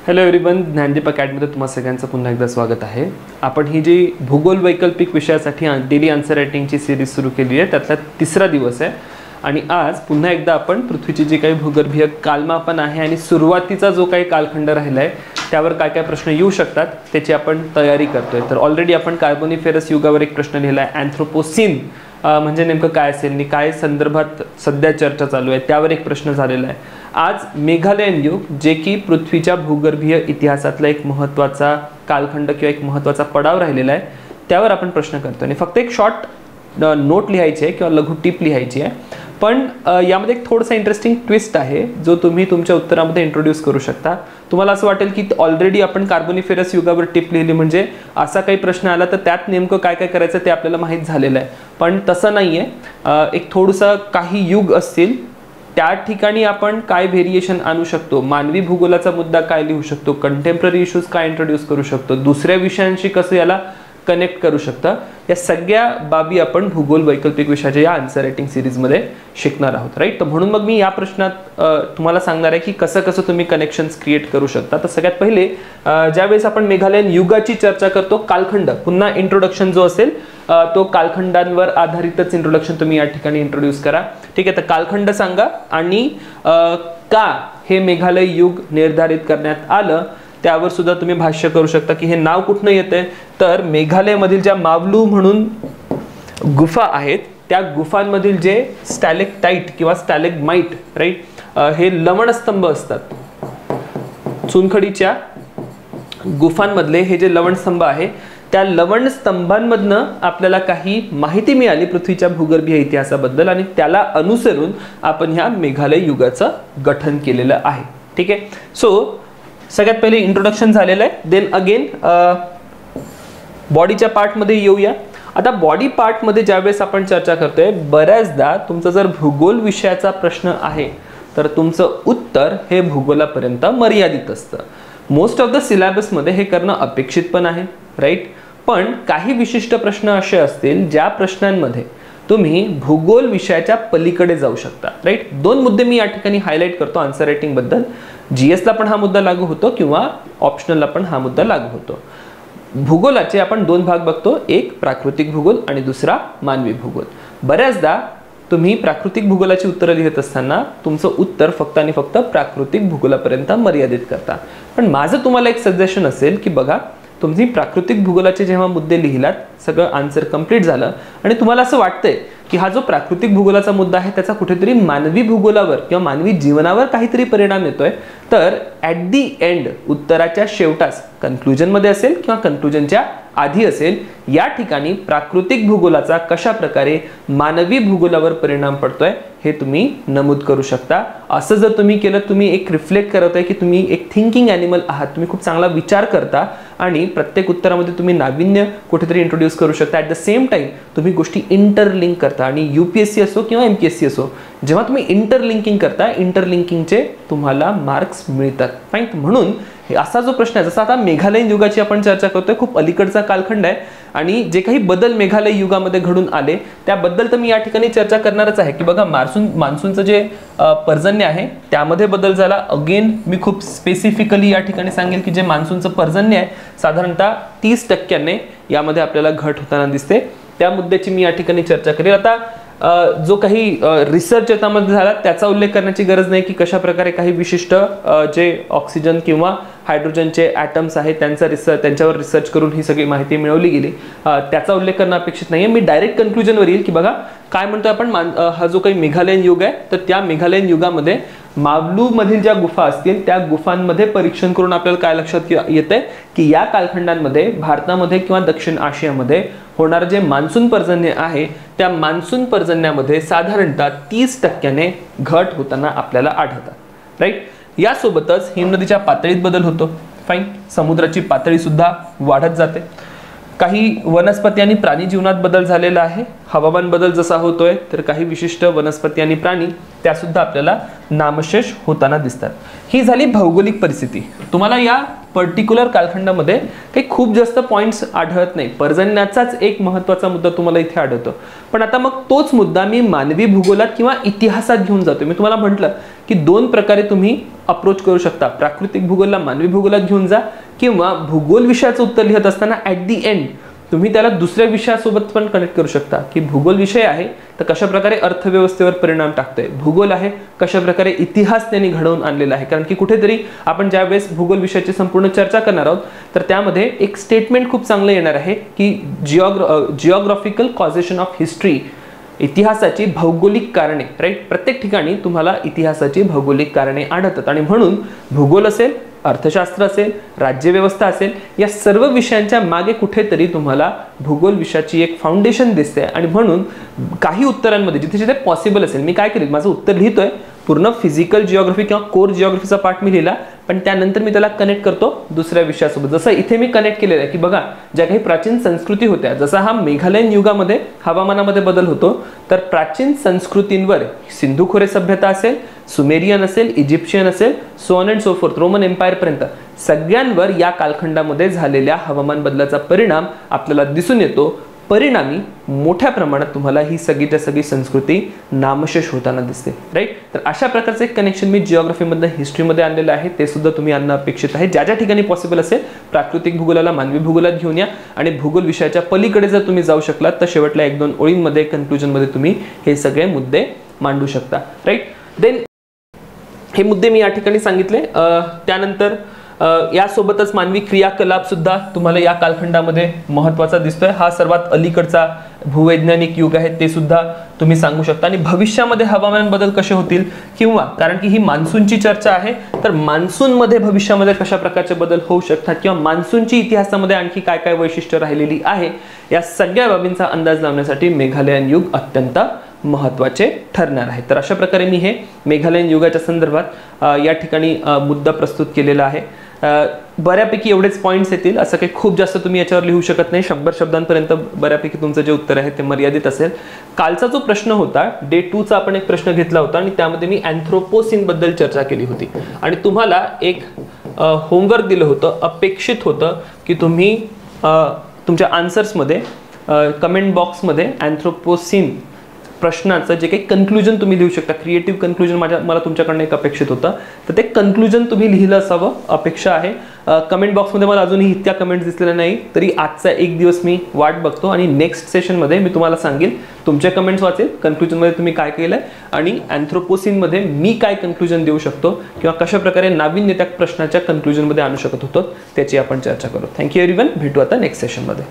Hello everyone, Gyandeep अकॅडमीमध्ये तुम्हा सगळ्यांचं पुन्हा एकदा स्वागत आहे. आपण ही जी भूगोल वैकल्पिक विषयासाठी डेली आन्सर रायटिंगची सिरीज सुरू केली आहे, त्यातला तिसरा दिवस आहे. आणि आज पुन्हा एकदा आपण पृथ्वीची जी काही भूगर्भीय कालमापन आहे आणि सुरुवातीचा जो काही कालखंड राहिला आहे त्यावर काय काय प्रश्न येऊ शकतात त्याची आपण तयारी करतोय. तर ऑलरेडी आपण कार्बोनिफेरस युगावर एक प्रश्न लिहिला आहे. अँथ्रोपोसिन म्हणजे नेमकं काय असेल आणि काय संदर्भात सध्या चर्चा चालू आहे त्यावर एक प्रश्न झालेला आहे. आज मेघालयन युग, जे की पृथ्वीच्या भूगर्भीय इतिहासातला एक महत्त्वाचा कालखंड किंवा एक महत्त्वाचा पडाव राहिलेला आहे, त्यावर आपण प्रश्न करतो. आणि फक्त एक शॉर्ट नोट लिहायची आहे किंवा लघु टिप लिहायची आहे. पण यामध्ये एक थोडासा इंटरेस्टिंग ट्विस्ट आहे जो तुम्ही तुमच्या उत्तरामध्ये इंट्रोड्यूस करू शकता. तुम्हाला असं वाटेल की ऑलरेडी आपण कार्बोनिफेरस युगावर टिप लिहिली, म्हणजे असा काही प्रश्न आला तर त्यात नेमकं काय काय करायचं ते आपल्याला माहीत झालेलं आहे. पण तसं नाही आहे. एक थोडंसं काही युग असतील त्या ठिकाणी आपण काय व्हेरिएशन आणू शकतो, मानवी भूगोलाचा मुद्दा काय लिहू शकतो, कंटेम्पररी इश्यूज काय इंट्रोड्यूस करू शकतो, दुसऱ्या विषयांशी कसं याला कनेक्ट करू शकता, या सगळ्या बाबी आपण भूगोल वैकल्पिक विषयाच्या या आन्सर रायटिंग सिरीजमध्ये शिकणार आहोत. राईट. तर म्हणून मग मी या प्रश्नात तुम्हाला सांगणार आहे की कसं कसं तुम्ही कनेक्शन्स क्रिएट करू शकता. तर सगळ्यात पहिले ज्यावेळेस आपण मेघालयन युगाची चर्चा करतो, कालखंड, पुन्हा इंट्रोडक्शन जो असेल तो कालखंडांवर आधारितच इंट्रोडक्शन तुम्ही या ठिकाणी इंट्रोड्यूस करा. ठीक आहे. तर कालखंड सांगा आणि का हे मेघालय युग निर्धारित करण्यात आलं त्यावर सुद्धा तुम्ही भाष्य करू शकता की हे नाव कुठनं येतंय. तर मेघालयमधील ज्या मावलू म्हणून गुफा आहेत त्या गुफांमधील जे स्टॅलेक्टाईट किंवा स्टॅलेग्माइट, राईट, हे लवणस्तंभ असतात. चुनखडीच्या गुफांमधले हे जे लवणस्तंभ आहे त्या लवणस्तंभांमधनं आपल्याला काही माहिती मिळाली पृथ्वीच्या भूगर्भीय इतिहासाबद्दल आणि त्याला अनुसरून आपण ह्या मेघालय युगाचं गठन केलेलं आहे. ठीक आहे. सो सगळ्यात पहिले इंट्रोडक्शन झालेलं आहे. देन अगेन बॉडीच्या पार्टमध्ये येऊया. आता बॉडी पार्टमध्ये ज्यावेळेस आपण चर्चा करतोय, बऱ्याचदा तुमचा जर भूगोल विषयाचा प्रश्न आहे तर तुमचं उत्तर हे भूगोलापर्यंत मर्यादित असतं. मोस्ट ऑफ द सिलेबसमध्ये हे करणं अपेक्षित पण आहे, राईट. पण काही विशिष्ट प्रश्न असे असतील ज्या प्रश्नांमध्ये तुम्ही भूगोल विषयाच्या पलीकडे जाऊ शकता, राईट. दोन मुद्दे मी या ठिकाणी हायलाइट करतो आन्सर रायटिंग बद्दल. जीएसला पण हा मुद्दा लागू होतो किंवा ऑप्शनलला पण हा मुद्दा लागू होतो. भूगोलाचे आपण दोन भाग बघतो, एक प्राकृतिक भूगोल आणि दुसरा मानवी भूगोल. बऱ्याचदा तुम्ही प्राकृतिक भूगोलाची उत्तरं लिहित असताना तुमचं उत्तर फक्त आणि फक्त प्राकृतिक भूगोलापर्यंत मर्यादित करता. पण माझं तुम्हाला एक सजेशन असेल की बघा, तुम्ही प्राकृतिक भूगोलाचे जेव्हा मुद्दे लिहिलात, सगळं आन्सर कंप्लीट झालं आणि तुम्हाला असं वाटतंय की हा जो प्राकृतिक भूगोलाचा मुद्दा आहे त्याचा कुठेतरी मानवी भूगोलावर किंवा मानवी जीवनावर काहीतरी परिणाम येतोय, तर ॲट दी एंड उत्तराच्या शेवटास कन्क्लुजनमध्ये असेल किंवा कन्क्लुजनच्या आधी असेल, या ठिकाणी प्राकृतिक भूगोलाचा कशा प्रकारे मानवी भूगोलावर परिणाम पडतोय हे तुम्ही नमूद करू शकता. असं जर तुम्ही केलं, तुम्ही एक रिफ्लेक्ट करत आहे की तुम्ही एक थिंकिंग ॲनिमल आहात, तुम्ही खूप चांगला विचार करता आणि प्रत्येक उत्तरामध्ये तुम्ही नाविन्य कुठेतरी इंट्रोड्यूस करू शकता. ॲट द सेम टाइम तुम्ही गोष्टी इंटरलिंक करता. आणि UPSC असो किंवा MPSC असो, जेव्हा तुम्ही इंटरलिंकिंग करता, इंटरलिंकिंगचे तुम्हाला मार्क्स मिळतात. फाईन. म्हणून असा जो प्रश्न आहे, जसा आता मेघालयन युगाची आपण चर्चा करतोय, खूप अलीकडचा कालखंड आहे आणि जे काही बदल मेघालय युगामध्ये घडून आले त्याबद्दल तर मी या ठिकाणी चर्चा करणारच आहे की बघा, मान्सूनचं जे पर्जन्य आहे त्यामध्ये बदल झाला. अगेन मी खूप स्पेसिफिकली या ठिकाणी सांगेल की जे मान्सूनचं पर्जन्य आहे साधारणतः 30% यामध्ये आपल्याला घट होताना दिसते. त्या मुद्द्याची मी या ठिकाणी चर्चा करेल. आता जो काही रिसर्च याच्यामध्ये झाला त्याचा उल्लेख करण्याची गरज नाही की कशा प्रकारे काही विशिष्ट जे ऑक्सिजन किंवा हायड्रोजनचे ॲटम्स आहेत त्यांच्यावर रिसर्च करून ही सगळी माहिती मिळवली गेली, त्याचा उल्लेख करणं अपेक्षित नाही आहे. मी डायरेक्ट कन्क्लुजनवर येईल की बघा काय म्हणतोय आपण, हा जो काही मेघालयन युग आहे तर त्या मेघालयन युगामध्ये मावलूमधील ज्या गुफा असतील त्या गुफांमध्ये परीक्षण करून आपल्याला काय लक्षात येतंय की या कालखंडांमध्ये भारतामध्ये किंवा दक्षिण आशियामध्ये होणारं जे मान्सून पर्जन्य आहे त्या मान्सून पर्जन्यामध्ये साधारणतः 30% घट होताना आपल्याला आढळतात, राईट. यासोबतच हिमनदीच्या पातळीत बदल होतो. फाईन. समुद्राची पातळी सुद्धा वाढत जाते. काही वनस्पती आणि प्राणी जीवनात बदल झालेला आहे. हवामान बदल जसा होतोय तर काही विशिष्ट वनस्पती आणि प्राणी त्यासुद्धा आपल्याला नामशेष होताना दिसतात. ही झाली भौगोलिक परिस्थिती. तुम्हाला या पर्टिक्युलर कालखंडामध्ये काही खूप जास्त पॉइंट्स आढळत नाही. पर्जन्याचाच एक महत्त्वाचा मुद्दा तुम्हाला इथे आढळतो. पण आता मग तोच मुद्दा मी मानवी भूगोलात किंवा इतिहासात घेऊन जातो. मी तुम्हाला म्हटलं की 2 प्रकारे तुम्ही अप्रोच करू शकता. प्राकृतिक भूगोलला मानवी भूगोलात घेऊन जा, किंवा भूगोल विषयाचं उत्तर लिहित असताना ॲट दी एंड तुम्ही त्याला दुसऱ्या विषयासोबत पण कनेक्ट करू शकता की भूगोल विषय आहे तर कशा प्रकारे अर्थव्यवस्थेवर परिणाम टाकतोय, भूगोल आहे कशा प्रकारे इतिहास त्यांनी घडवून आणलेला आहे. कारण की कुठेतरी आपण ज्यावेळेस भूगोल विषयाची संपूर्ण चर्चा करणार आहोत तर त्यामध्ये एक स्टेटमेंट खूप चांगलं येणार आहे की जिओग्राफिकल कॉझेशन ऑफ हिस्ट्री, इतिहासाची भौगोलिक कारणे. राईट, प्रत्येक ठिकाणी तुम्हाला इतिहासाची भौगोलिक कारणे आढळतात आणि म्हणून भूगोल असेल, अर्थशास्त्र असेल, राज्यव्यवस्था असेल, या सर्व विषयांच्या मागे कुठेतरी तुम्हाला भूगोल विषयाची एक फाउंडेशन दिसते. आणि म्हणून काही उत्तरांमध्ये जिथे जिथे पॉसिबल असेल, मी काय करेल, माझं उत्तर लिहितोय, पूर्ण फिजिकल जिओग्राफी किंवा कोर जिओग्राफीचा पार्ट मी लिहिला, पण त्यानंतर मी त्याला कनेक्ट करतो दुसऱ्या विषयासोबत. जसं इथे मी कनेक्ट केलेलं आहे की बघा, ज्या काही प्राचीन संस्कृती होत्या, जसा हा मेघालयन युगामध्ये हवामानामध्ये बदल होतो, तर प्राचीन संस्कृतींवर सिंधू खोरे सभ्यता असेल, सुमेरियन असेल, इजिप्शियन असेल, so on and so forth, Roman empire पर्यंत सगळ्यांवर या कालखंडामध्ये झालेल्या हवामान बदलाचा परिणाम आपल्याला दिसून येतो. परिणामी मोठ्या प्रमाणात तुम्हाला ही सगळीच्या सगळी संस्कृती नामशेष होताना दिसते. राईट, तर अशा प्रकारचे एक कनेक्शन मी जिओग्राफीमधनं हिस्ट्रीमध्ये आणलेलं आहे, ते सुद्धा तुम्ही आणणं अपेक्षित आहे. ज्या ज्या ठिकाणी पॉसिबल असेल प्राकृतिक भूगोलाला मानवी भूगोलात घेऊन या, आणि भूगोल विषयाच्या पलीकडे जर तुम्ही जाऊ शकलात तर शेवटला 1-2 ओळींमध्ये कन्क्लुजनमध्ये तुम्ही हे सगळे मुद्दे मांडू शकता. राईट, देन हे मुद्दे मी या ठिकाणी सांगितले. त्यानंतर यासोबतच मानवी क्रियाकलाप सुद्धा तुम्हाला या कालखंडामध्ये महत्त्वाचा दिसतोय. हा सर्वात अलीकडचा भूवैज्ञानिक युग आहे, ते सुद्धा तुम्ही सांगू शकता. आणि भविष्यामध्ये हवामान बदल कसे होतील, किंवा कारण की ही मान्सूनची चर्चा आहे, तर मान्सूनमध्ये भविष्यामध्ये कशा प्रकारचे बदल होऊ शकतात, किंवा मान्सूनची इतिहासामध्ये आणखी काय काय वैशिष्ट्य राहिलेली आहे, या सगळ्या बाबींचा अंदाज लावण्यासाठी मेघालयन युग अत्यंत महत्त्वाचे ठरणार आहे. तर अशा प्रकारे मी हे मेघालयन युगाच्या संदर्भात या ठिकाणी मुद्दा प्रस्तुत केलेला आहे. बऱ्यापैकी एवढेच पॉईंट्स येतील, असं काही खूप जास्त तुम्ही याच्यावर लिहू शकत नाही. 100 शब्दांपर्यंत बऱ्यापैकी तुमचं जे उत्तर आहे ते मर्यादित असेल. कालचा जो प्रश्न होता, डे 2 चा आपण एक प्रश्न घेतला होता आणि त्यामध्ये मी अँथ्रोपोसिन बद्दल चर्चा केली होती आणि तुम्हाला एक होमवर्क दिलं होतं. अपेक्षित होतं की तुम्ही तुमच्या आन्सर्समध्ये कमेंट बॉक्समध्ये अँथ्रोपोसिन प्रश्नाचं जे काही कन्क्लुजन तुम्ही लिहू शकता, क्रिएटिव्ह कन्क्लुजन मला तुमच्याकडनं एक अपेक्षित होतं, तर ते कन्क्लुजन तुम्ही लिहिलं असावं अपेक्षा आहे. कमेंट बॉक्समध्ये मला अजूनही इतक्या कमेंट्स दिसलेल्या नाही, तरी आजचा एक दिवस मी वाट बघतो आणि नेक्स्ट सेशनमध्ये मी तुम्हाला सांगेल, तुमचे कमेंट्स वाचेल, कन्क्लुजनमध्ये तुम्ही काय केलं आहे आणि अँथ्रोपोसिनमध्ये मी काय कन्क्लुजन देऊ शकतो किंवा कशा प्रकारे नाविन्य त्या प्रश्नाच्या कन्क्लुजनमध्ये आणू शकत होतो त्याची आपण चर्चा करू. थँक्यू एव्हरीवन, भेटू आता नेक्स्ट सेशनमध्ये.